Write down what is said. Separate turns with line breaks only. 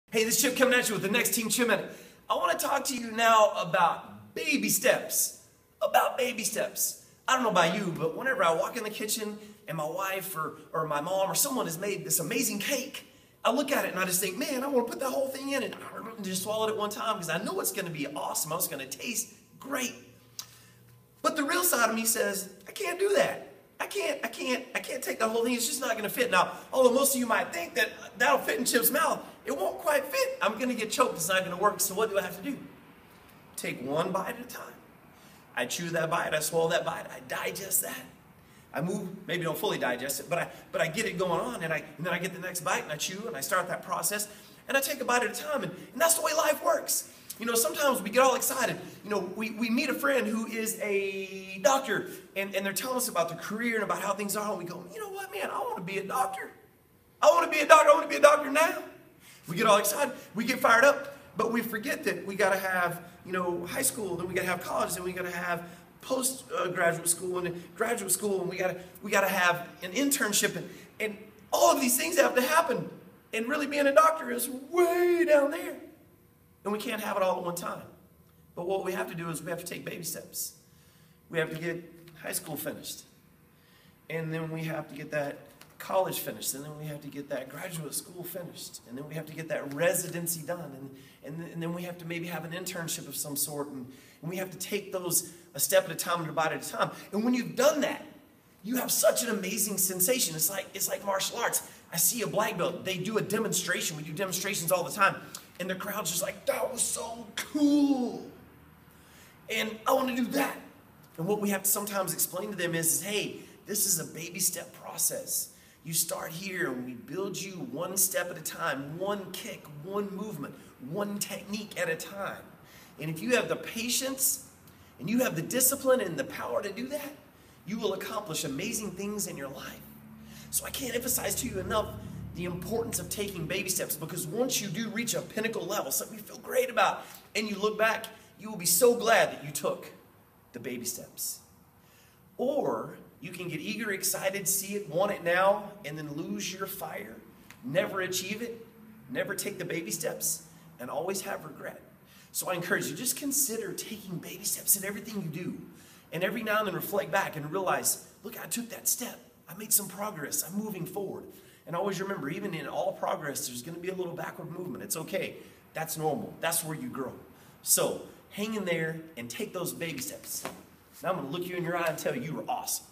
Hey, this is Chip coming at you with the Next Team Chip Minute. I want to talk to you now about baby steps. About baby steps. I don't know about you, but whenever I walk in the kitchen and my wife or my mom or someone has made this amazing cake, I look at it and I just think, man, I want to put that whole thing in and just swallow it at one time because I know it's going to be awesome. It's going to taste great. But the real side of me says, I can't do that. I can't take the whole thing. It's just not going to fit. Now, although most of you might think that that'll fit in Chip's mouth, it won't quite fit. I'm going to get choked. It's not going to work. So what do I have to do? Take one bite at a time. I chew that bite. I swallow that bite. I digest that. I move, maybe don't fully digest it, but I get it going on, and then I get the next bite, and I chew, and I start that process, and I take a bite at a time, and that's the way life works. You know, sometimes we get all excited. You know, we meet a friend who is a doctor, and they're telling us about their career and about how things are, and we go, you know what, man, I want to be a doctor. I want to be a doctor. I want to be a doctor now. We get all excited. We get fired up, but we forget that we got to have, you know, high school, then we got to have college, then we got to have postgraduate school and graduate school, and we got to have an internship, and all of these things have to happen. And really being a doctor is way down there. And we can't have it all at one time. But what we have to do is we have to take baby steps. We have to get high school finished. And then we have to get that college finished. And then we have to get that graduate school finished. And then we have to get that residency done. And then we have to maybe have an internship of some sort. And we have to take those a step at a time and a bite at a time. And when you've done that, you have such an amazing sensation. It's like martial arts. I see a black belt. They do a demonstration. We do demonstrations all the time. And the crowd's just like, that was so cool. And I want to do that. And what we have to sometimes explain to them is hey, this is a baby step process. You start here and we build you one step at a time, one kick, one movement, one technique at a time. And if you have the patience and you have the discipline and the power to do that, you will accomplish amazing things in your life. So I can't emphasize to you enough the importance of taking baby steps, because once you do reach a pinnacle level, something you feel great about, and you look back, you will be so glad that you took the baby steps. Or you can get eager, excited, see it, want it now, and then lose your fire, never achieve it, never take the baby steps, and always have regret. So I encourage you, just consider taking baby steps in everything you do. And every now and then reflect back and realize, look, I took that step. I made some progress. I'm moving forward. And always remember, even in all progress, there's going to be a little backward movement. It's okay. That's normal. That's where you grow. So hang in there and take those baby steps. Now I'm going to look you in your eye and tell you you are awesome.